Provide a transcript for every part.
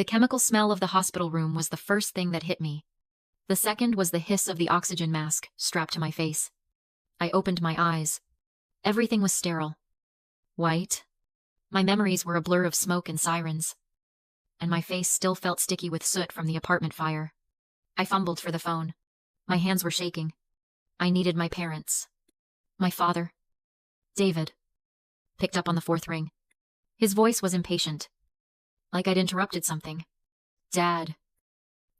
The chemical smell of the hospital room was the first thing that hit me. The second was the hiss of the oxygen mask strapped to my face. I opened my eyes. Everything was sterile. White. My memories were a blur of smoke and sirens. And my face still felt sticky with soot from the apartment fire. I fumbled for the phone. My hands were shaking. I needed my parents. My father. David. Picked up on the fourth ring. His voice was impatient. Like I'd interrupted something. Dad.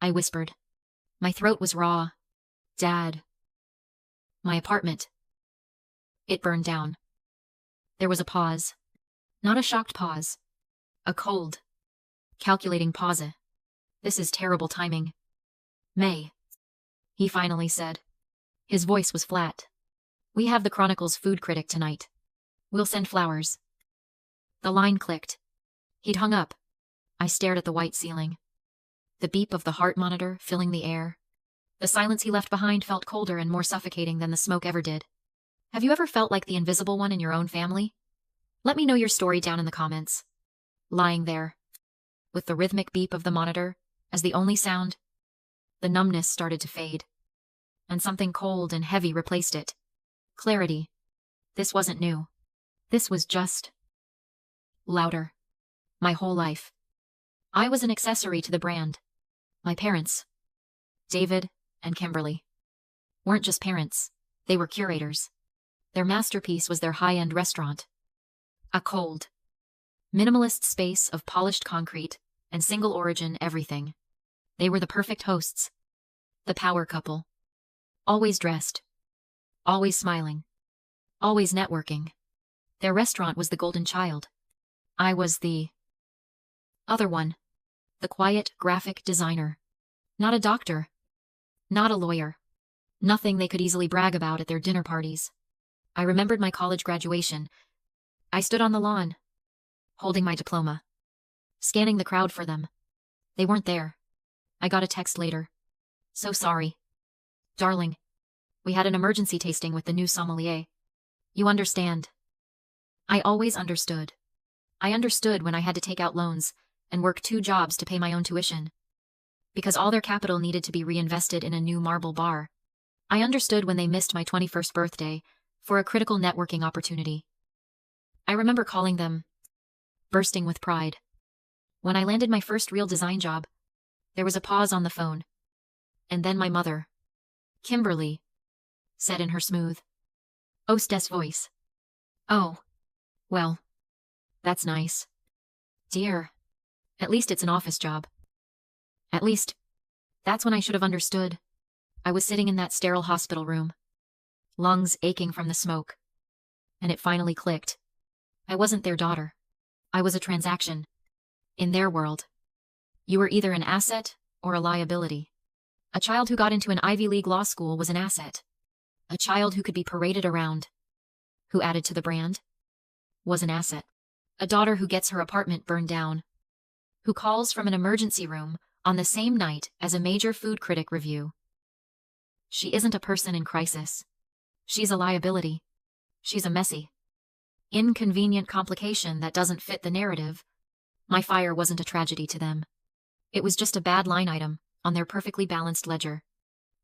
I whispered. My throat was raw. Dad. My apartment. It burned down. There was a pause. Not a shocked pause. A cold, calculating pause. This is terrible timing. May. He finally said. His voice was flat. We have the Chronicle's food critic tonight. We'll send flowers. The line clicked. He'd hung up. I stared at the white ceiling. The beep of the heart monitor filling the air. The silence he left behind felt colder and more suffocating than the smoke ever did. Have you ever felt like the invisible one in your own family? Let me know your story down in the comments. Lying there, with the rhythmic beep of the monitor as the only sound, the numbness started to fade, and something cold and heavy replaced it. Clarity. This wasn't new. This was just louder. My whole life. I was an accessory to the brand. My parents, David and Kimberly, weren't just parents. They were curators. Their masterpiece was their high-end restaurant. A cold, minimalist space of polished concrete and single-origin everything. They were the perfect hosts. The power couple. Always dressed. Always smiling. Always networking. Their restaurant was the golden child. I was the other one. The quiet graphic designer. Not a doctor. Not a lawyer. Nothing they could easily brag about at their dinner parties. I remembered my college graduation. I stood on the lawn, holding my diploma, scanning the crowd for them. They weren't there. I got a text later. So sorry. Darling, we had an emergency tasting with the new sommelier. You understand. I always understood. I understood when I had to take out loans and work 2 jobs to pay my own tuition, because all their capital needed to be reinvested in a new marble bar. I understood when they missed my 21st birthday for a critical networking opportunity. I remember calling them, bursting with pride. When I landed my first real design job, there was a pause on the phone. And then my mother, Kimberly, said in her smooth, hostess voice, "Oh, well, that's nice. Dear, at least it's an office job." At least, that's when I should have understood. I was sitting in that sterile hospital room, lungs aching from the smoke. And it finally clicked. I wasn't their daughter. I was a transaction. In their world, you were either an asset or a liability. A child who got into an Ivy League law school was an asset. A child who could be paraded around, who added to the brand, was an asset. A daughter who gets her apartment burned down, who calls from an emergency room on the same night as a major food critic review. She isn't a person in crisis. She's a liability. She's a messy, inconvenient complication that doesn't fit the narrative. My fire wasn't a tragedy to them. It was just a bad line item on their perfectly balanced ledger.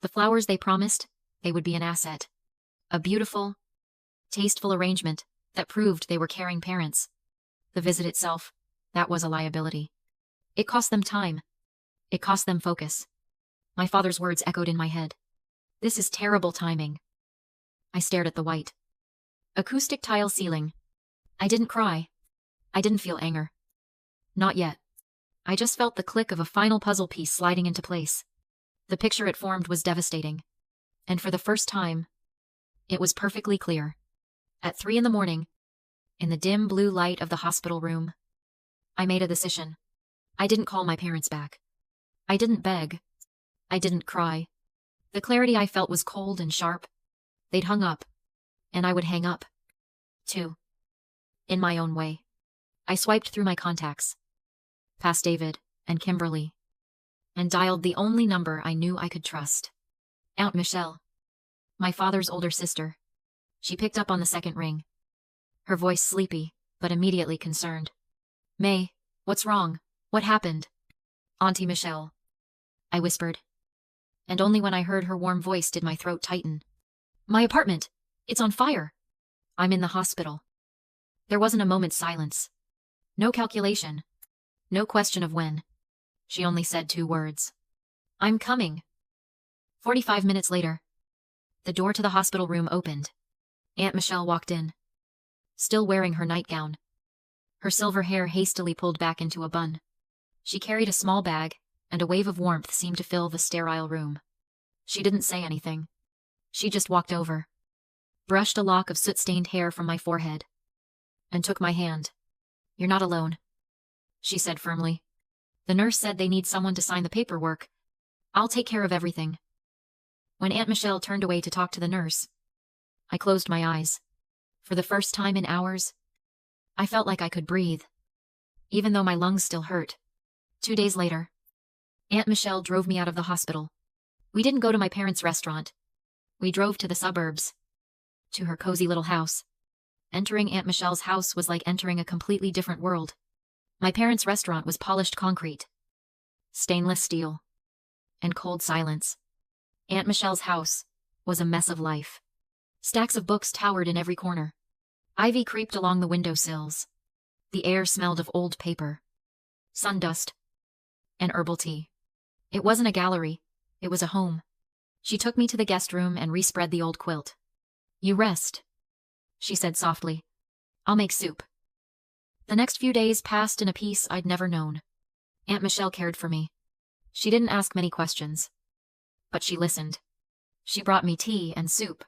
The flowers they promised, they would be an asset. A beautiful, tasteful arrangement that proved they were caring parents. The visit itself, that was a liability. It cost them time. It cost them focus. My father's words echoed in my head. This is terrible timing. I stared at the white, acoustic tile ceiling. I didn't cry. I didn't feel anger. Not yet. I just felt the click of a final puzzle piece sliding into place. The picture it formed was devastating. And for the first time, it was perfectly clear. At 3 a.m, in the dim blue light of the hospital room, I made a decision. I didn't call my parents back. I didn't beg. I didn't cry. The clarity I felt was cold and sharp. They'd hung up, and I would hang up, too. In my own way. I swiped through my contacts, past David and Kimberly, and dialed the only number I knew I could trust. Aunt Michelle, my father's older sister. She picked up on the second ring, her voice sleepy, but immediately concerned. "May, what's wrong? What happened?" Auntie Michelle, I whispered, and only when I heard her warm voice did my throat tighten. My apartment! It's on fire! I'm in the hospital. There wasn't a moment's silence. No calculation. No question of when. She only said 2 words. I'm coming. 45 minutes later, the door to the hospital room opened. Aunt Michelle walked in, still wearing her nightgown, her silver hair hastily pulled back into a bun. She carried a small bag, and a wave of warmth seemed to fill the sterile room. She didn't say anything. She just walked over, brushed a lock of soot-stained hair from my forehead, and took my hand. You're not alone, she said firmly. The nurse said they need someone to sign the paperwork. I'll take care of everything. When Aunt Michelle turned away to talk to the nurse, I closed my eyes. For the first time in hours, I felt like I could breathe, even though my lungs still hurt. 2 days later, Aunt Michelle drove me out of the hospital. We didn't go to my parents' restaurant. We drove to the suburbs, to her cozy little house. Entering Aunt Michelle's house was like entering a completely different world. My parents' restaurant was polished concrete, stainless steel, and cold silence. Aunt Michelle's house was a mess of life. Stacks of books towered in every corner. Ivy creeped along the windowsills. The air smelled of old paper, sundust, and herbal tea. It wasn't a gallery, it was a home. She took me to the guest room and respread the old quilt. You rest, she said softly. I'll make soup. The next few days passed in a peace I'd never known. Aunt Michelle cared for me. She didn't ask many questions, but she listened. She brought me tea and soup,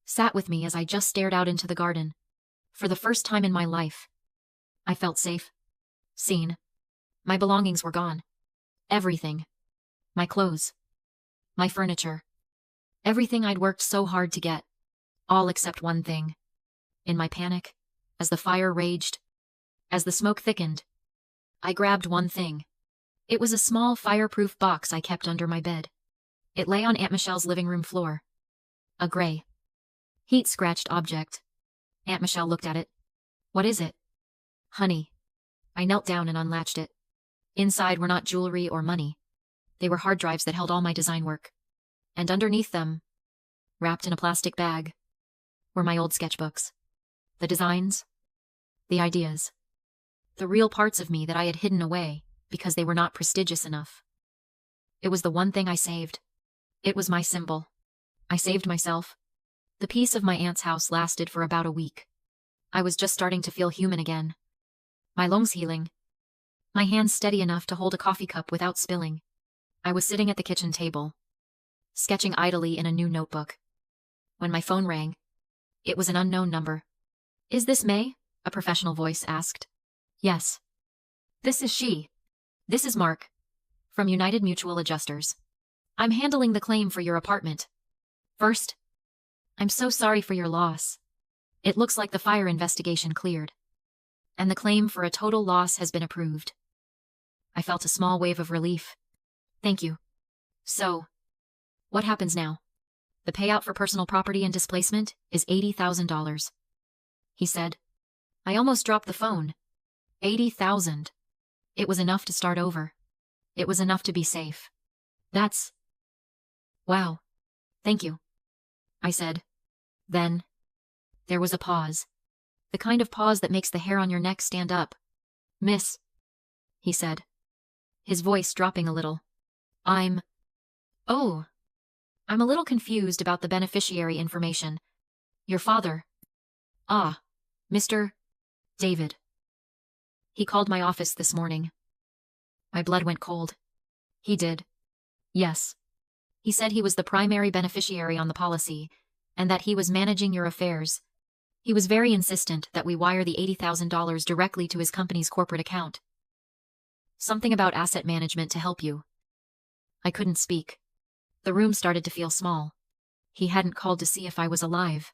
sat with me as I just stared out into the garden. For the first time in my life, I felt safe, seen. My belongings were gone. Everything. My clothes. My furniture. Everything I'd worked so hard to get. All except one thing. In my panic, as the fire raged, as the smoke thickened, I grabbed one thing. It was a small fireproof box I kept under my bed. It lay on Aunt Michelle's living room floor. A gray, heat-scratched object. Aunt Michelle looked at it. What is it? Honey. I knelt down and unlatched it. Inside were not jewelry or money. They were hard drives that held all my design work. And underneath them, wrapped in a plastic bag, were my old sketchbooks. The designs, the ideas, the real parts of me that I had hidden away because they were not prestigious enough. It was the one thing I saved. It was my symbol. I saved myself. The peace of my aunt's house lasted for about a week. I was just starting to feel human again. My lungs healing. My hands steady enough to hold a coffee cup without spilling. I was sitting at the kitchen table, sketching idly in a new notebook, when my phone rang. It was an unknown number. Is this May? A professional voice asked. Yes. This is she. This is Mark, from United Mutual Adjusters. I'm handling the claim for your apartment. First, I'm so sorry for your loss. It looks like the fire investigation cleared, and the claim for a total loss has been approved. I felt a small wave of relief. Thank you. So, what happens now? The payout for personal property and displacement is $80,000. He said. I almost dropped the phone. 80,000. It was enough to start over. It was enough to be safe. That's... Wow. Thank you, I said. Then, there was a pause. The kind of pause that makes the hair on your neck stand up. Miss, he said, his voice dropping a little. Oh, I'm a little confused about the beneficiary information. Your father. Ah, Mr. David. He called my office this morning. My blood went cold. He did. Yes. He said he was the primary beneficiary on the policy, and that he was managing your affairs. He was very insistent that we wire the $80,000 directly to his company's corporate account. Something about asset management to help you. I couldn't speak. The room started to feel small. He hadn't called to see if I was alive.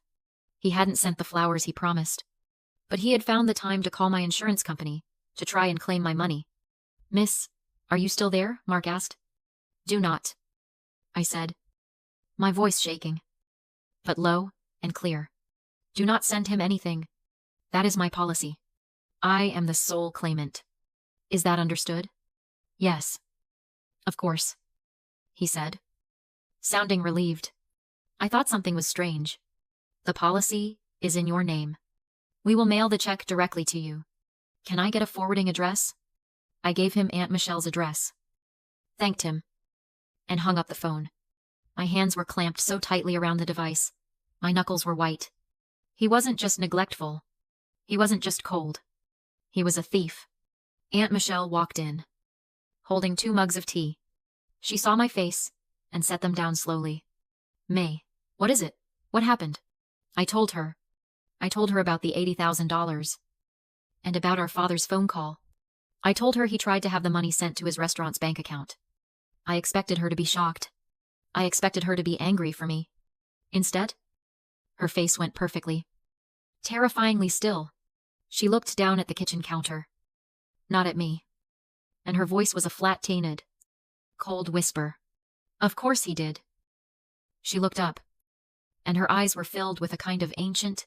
He hadn't sent the flowers he promised. But he had found the time to call my insurance company to try and claim my money. Miss, are you still there? Mark asked. Do not, I said, my voice shaking, but low and clear. Do not send him anything. That is my policy. I am the sole claimant. Is that understood? Yes. Of course, he said, sounding relieved. I thought something was strange. The policy is in your name. We will mail the check directly to you. Can I get a forwarding address? I gave him Aunt Michelle's address, thanked him, and hung up the phone. My hands were clamped so tightly around the device. My knuckles were white. He wasn't just neglectful. He wasn't just cold. He was a thief. Aunt Michelle walked in, holding 2 mugs of tea. She saw my face and set them down slowly. May, what is it? What happened? I told her. I told her about the $80,000. And about our father's phone call. I told her he tried to have the money sent to his restaurant's bank account. I expected her to be shocked. I expected her to be angry for me. Instead, her face went perfectly, terrifyingly still. She looked down at the kitchen counter, not at me, and her voice was a flat, tainted, cold whisper. Of course he did. She looked up, and her eyes were filled with a kind of ancient,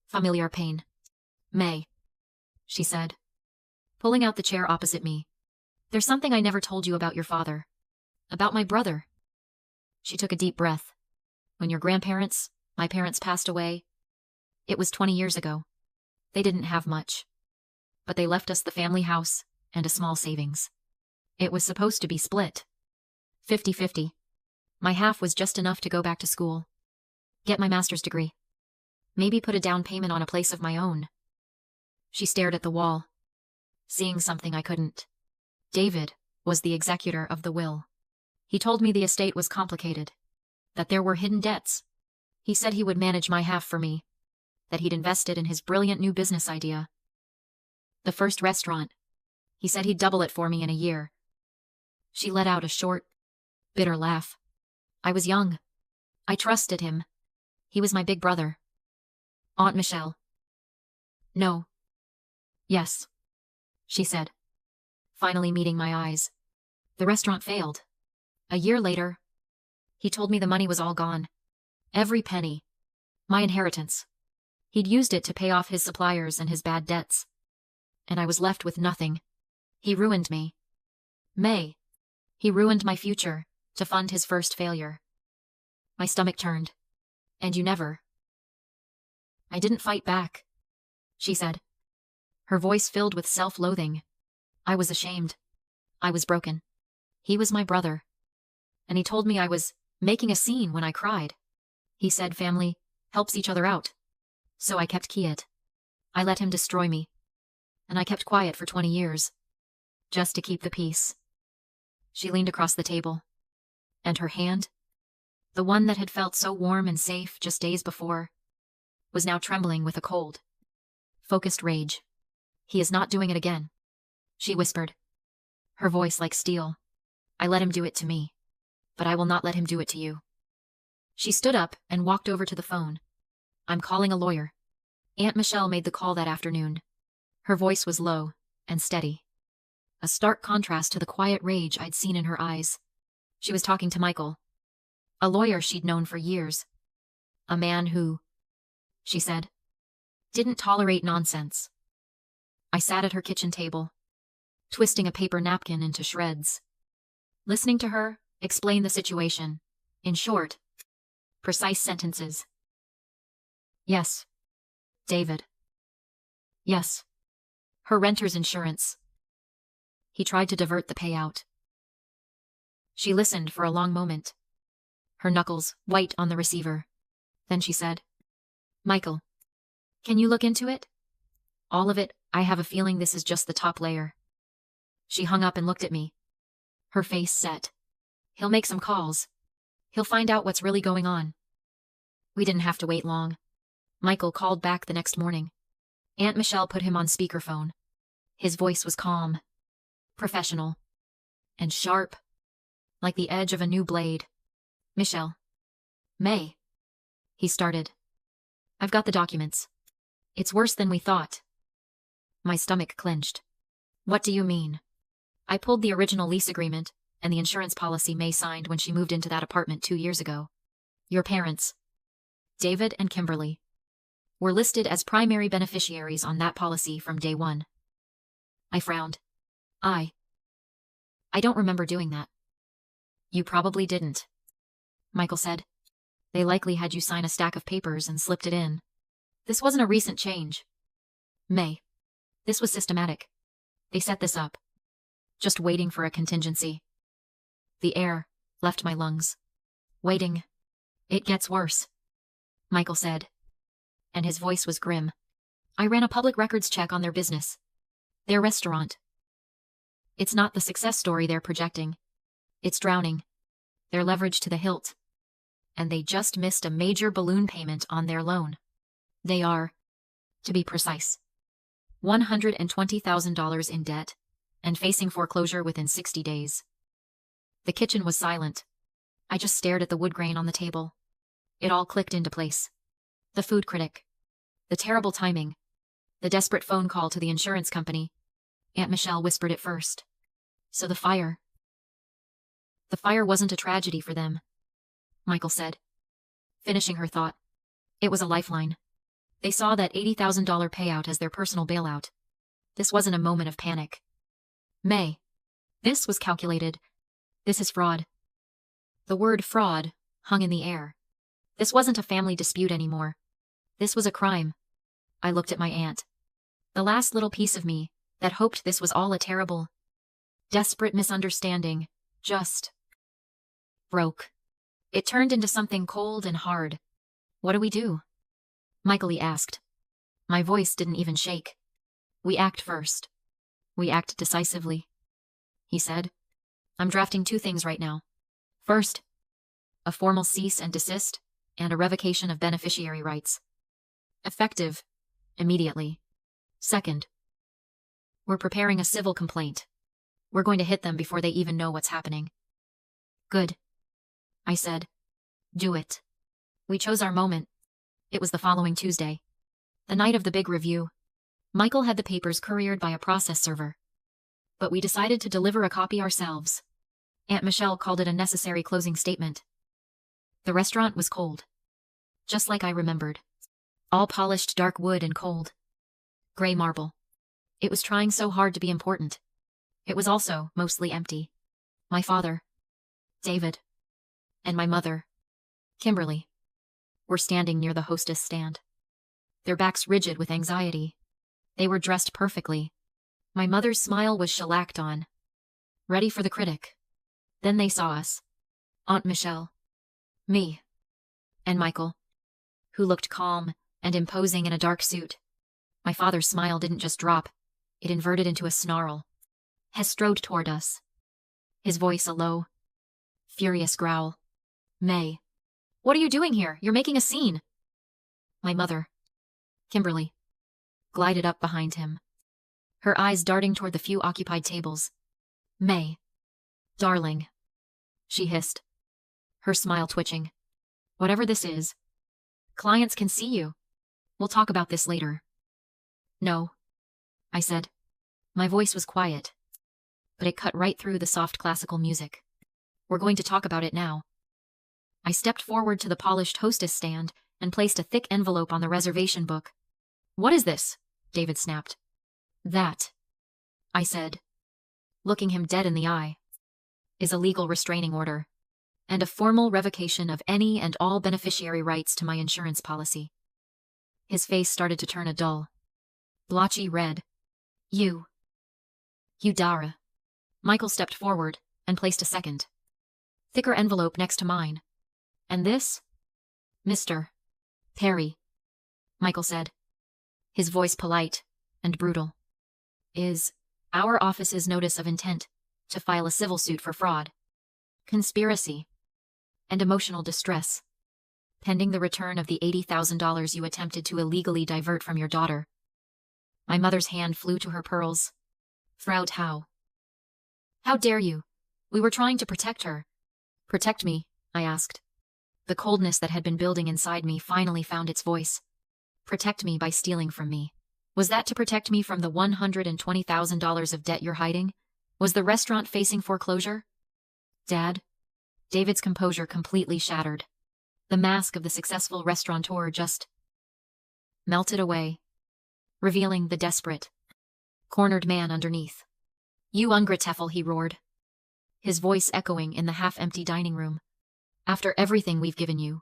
familiar pain. May, she said, pulling out the chair opposite me. There's something I never told you about your father. About my brother. She took a deep breath. When your grandparents, my parents, passed away, it was 20 years ago. They didn't have much, but they left us the family house and a small savings. It was supposed to be split. 50-50. My half was just enough to go back to school, get my master's degree, maybe put a down payment on a place of my own. She stared at the wall, seeing something I couldn't. David was the executor of the will. He told me the estate was complicated, that there were hidden debts. He said he would manage my half for me, that he'd invested in his brilliant new business idea. The first restaurant. He said he'd double it for me in a year. She let out a short, bitter laugh. I was young. I trusted him. He was my big brother. Aunt Michelle. No. Yes, she said, finally meeting my eyes. The restaurant failed. A year later, he told me the money was all gone. Every penny. My inheritance. He'd used it to pay off his suppliers and his bad debts. And I was left with nothing. He ruined me. May. He ruined my future to fund his first failure. My stomach turned. And you never. I didn't fight back, she said, her voice filled with self-loathing. I was ashamed. I was broken. He was my brother. And he told me I was making a scene when I cried. He said family helps each other out. So I kept quiet. I let him destroy me. And I kept quiet for 20 years. Just to keep the peace. She leaned across the table. And her hand, the one that had felt so warm and safe just days before, was now trembling with a cold, focused rage. He is not doing it again, she whispered, her voice like steel. I let him do it to me, but I will not let him do it to you. She stood up and walked over to the phone. I'm calling a lawyer. Aunt Michelle made the call that afternoon. Her voice was low and steady, a stark contrast to the quiet rage I'd seen in her eyes. She was talking to Michael, a lawyer she'd known for years. A man who, she said, didn't tolerate nonsense. I sat at her kitchen table, twisting a paper napkin into shreds, listening to her explain the situation, in short, precise sentences. Yes, David. Yes, her renter's insurance. He tried to divert the payout. She listened for a long moment, her knuckles white on the receiver. Then she said, Michael, can you look into it? All of it. I have a feeling this is just the top layer. She hung up and looked at me, her face set. He'll make some calls. He'll find out what's really going on. We didn't have to wait long. Michael called back the next morning. Aunt Michelle put him on speakerphone. His voice was calm, professional, and sharp, like the edge of a new blade. Michelle. May. He started. I've got the documents. It's worse than we thought. My stomach clenched. What do you mean? I pulled the original lease agreement and the insurance policy May signed when she moved into that apartment 2 years ago. Your parents, David and Kimberly, were listed as primary beneficiaries on that policy from day one. I frowned. I don't remember doing that. You probably didn't, Michael said. They likely had you sign a stack of papers and slipped it in. This wasn't a recent change. May. This was systematic. They set this up. Just waiting for a contingency. The air left my lungs. Waiting. It gets worse, Michael said. And his voice was grim. I ran a public records check on their business. Their restaurant. It's not the success story they're projecting. It's drowning. Their leverage to the hilt. And they just missed a major balloon payment on their loan. They are, to be precise, $120,000 in debt and facing foreclosure within 60 days. The kitchen was silent. I just stared at the wood grain on the table. It all clicked into place. The food critic. The terrible timing. The desperate phone call to the insurance company. Aunt Michelle whispered it first. So the fire. The fire wasn't a tragedy for them, Michael said, finishing her thought. It was a lifeline. They saw that $80,000 payout as their personal bailout. This wasn't a moment of panic. May. This was calculated. This is fraud. The word fraud hung in the air. This wasn't a family dispute anymore. This was a crime. I looked at my aunt. The last little piece of me that hoped this was all a terrible, desperate misunderstanding just broke. It turned into something cold and hard. What do we do? Michael asked. My voice didn't even shake. We act first. We act decisively, he said. I'm drafting 2 things right now. First, a formal cease and desist and a revocation of beneficiary rights. Effective immediately. Second, we're preparing a civil complaint. We're going to hit them before they even know what's happening. Good, I said. Do it. We chose our moment. It was the following Tuesday, the night of the big review. Michael had the papers couriered by a process server. But we decided to deliver a copy ourselves. Aunt Michelle called it a necessary closing statement. The restaurant was cold. Just like I remembered. All polished dark wood and cold. Gray marble. It was trying so hard to be important. It was also mostly empty. My father, David, and my mother, Kimberly, were standing near the hostess stand. Their backs rigid with anxiety. They were dressed perfectly. My mother's smile was shellacked on. Ready for the critic. Then they saw us. Aunt Michelle, me, and Michael, who looked calm and imposing in a dark suit. My father's smile didn't just drop. It inverted into a snarl. He strode toward us. His voice a low, furious growl. May. What are you doing here? You're making a scene. My mother, Kimberly, glided up behind him, her eyes darting toward the few occupied tables. May. Darling, she hissed, her smile twitching. Whatever this is, clients can see you. We'll talk about this later. No, I said. My voice was quiet, but it cut right through the soft classical music. We're going to talk about it now. I stepped forward to the polished hostess stand and placed a thick envelope on the reservation book. What is this? David snapped. That, I said, looking him dead in the eye, is a legal restraining order and a formal revocation of any and all beneficiary rights to my insurance policy. His face started to turn a dull, blotchy red. You Dara. Michael stepped forward and placed a second, thicker envelope next to mine. And this? Mr. Perry, Michael said, his voice polite and brutal, is our office's notice of intent to file a civil suit for fraud, conspiracy, and emotional distress, pending the return of the $80,000 you attempted to illegally divert from your daughter. My mother's hand flew to her pearls. Frau Tau. How dare you? We were trying to protect her. Protect me, I asked. The coldness that had been building inside me finally found its voice. Protect me by stealing from me. Was that to protect me from the $120,000 of debt you're hiding? Was the restaurant facing foreclosure? Dad? David's composure completely shattered. The mask of the successful restaurateur just melted away, revealing the desperate, cornered man underneath. You ungrateful, he roared. his voice echoing in the half-empty dining room. After everything we've given you,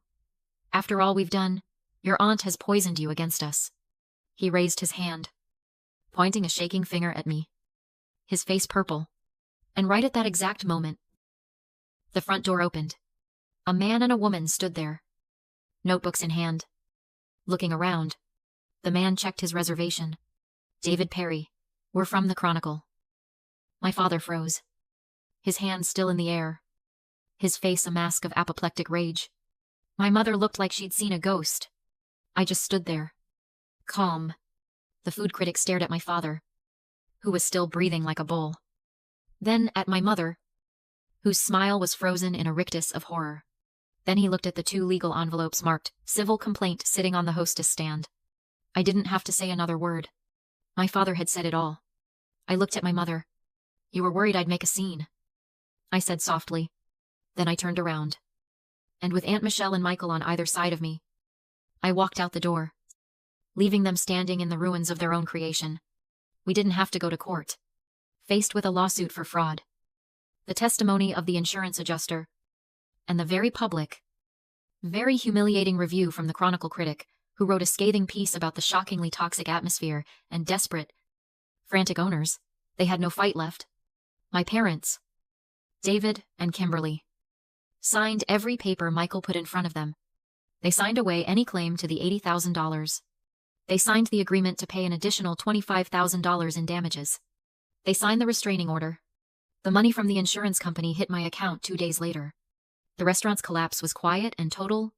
after all we've done, your aunt has poisoned you against us. He raised his hand, pointing a shaking finger at me, his face purple. And right at that exact moment, the front door opened. A man and a woman stood there, notebooks in hand. Looking around, the man checked his reservation. David Perry, we're from the Chronicle. My father froze, his hands still in the air, his face a mask of apoplectic rage. My mother looked like she'd seen a ghost. I just stood there, calm. The food critic stared at my father, who was still breathing like a bull. Then at my mother, whose smile was frozen in a rictus of horror. Then he looked at the 2 legal envelopes marked civil complaint sitting on the hostess stand. I didn't have to say another word. My father had said it all. I looked at my mother. You were worried I'd make a scene, I said softly. Then I turned around. And with Aunt Michelle and Michael on either side of me, I walked out the door, leaving them standing in the ruins of their own creation. We didn't have to go to court, faced with a lawsuit for fraud, the testimony of the insurance adjuster, and the very public, very humiliating review from the Chronicle critic, who wrote a scathing piece about the shockingly toxic atmosphere and desperate, frantic owners. They had no fight left. My parents, David and Kimberly, signed every paper Michael put in front of them. They signed away any claim to the $80,000. They signed the agreement to pay an additional $25,000 in damages. They signed the restraining order. The money from the insurance company hit my account 2 days later. The restaurant's collapse was quiet and total,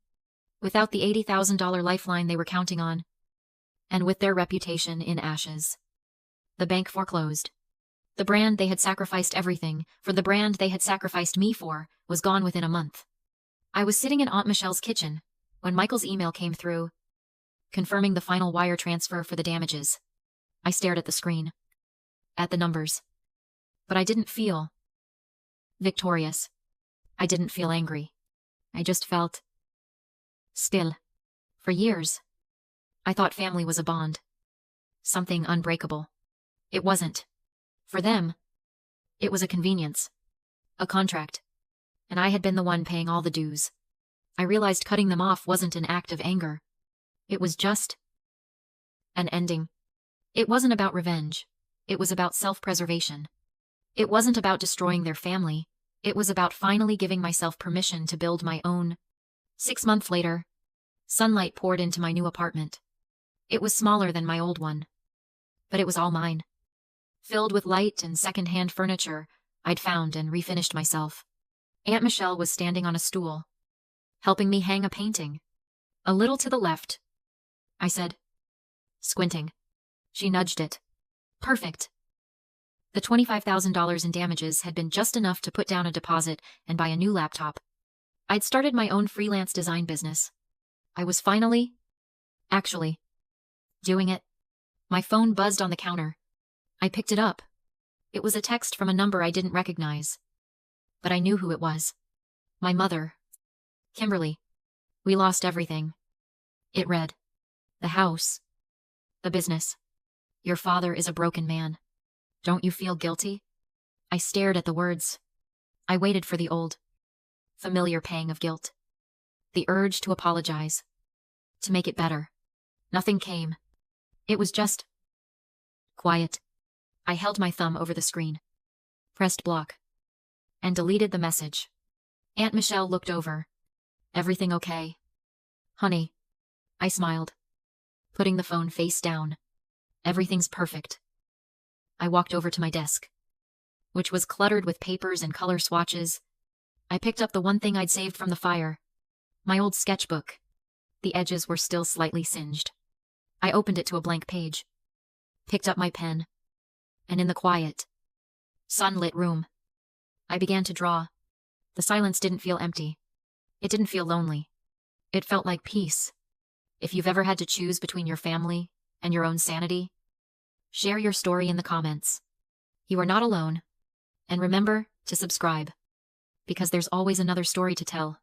without the $80,000 lifeline they were counting on, and with their reputation in ashes. The bank foreclosed. The brand they had sacrificed everything for, the brand they had sacrificed me for, was gone within a month. I was sitting in Aunt Michelle's kitchen when Michael's email came through, confirming the final wire transfer for the damages. I stared at the screen, at the numbers. But I didn't feel victorious. I didn't feel angry. I just felt still. For years, I thought family was a bond, something unbreakable. It wasn't. For them, it was a convenience, a contract, and I had been the one paying all the dues. I realized cutting them off wasn't an act of anger. It was just an ending. It wasn't about revenge. It was about self-preservation. It wasn't about destroying their family. It was about finally giving myself permission to build my own. 6 months later, sunlight poured into my new apartment. It was smaller than my old one, but it was all mine. Filled with light and second-hand furniture I'd found and refinished myself. Aunt Michelle was standing on a stool, helping me hang a painting. A little to the left, I said, squinting. She nudged it. Perfect. The $25,000 in damages had been just enough to put down a deposit and buy a new laptop. I'd started my own freelance design business. I was finally, actually, doing it. My phone buzzed on the counter. I picked it up. It was a text from a number I didn't recognize, but I knew who it was. My mother, Kimberly. We lost everything. It read, the house, the business. Your father is a broken man. Don't you feel guilty? I stared at the words. I waited for the old, familiar pang of guilt. The urge to apologize, to make it better. Nothing came. It was just quiet. I held my thumb over the screen, pressed block, and deleted the message. Aunt Michelle looked over. Everything okay? Honey, I smiled, putting the phone face down. Everything's perfect. I walked over to my desk, which was cluttered with papers and color swatches. I picked up the one thing I'd saved from the fire, my old sketchbook. The edges were still slightly singed. I opened it to a blank page, picked up my pen, and in the quiet, sunlit room, I began to draw. The silence didn't feel empty. It didn't feel lonely. It felt like peace. If you've ever had to choose between your family and your own sanity, share your story in the comments. You are not alone. And remember to subscribe, because there's always another story to tell.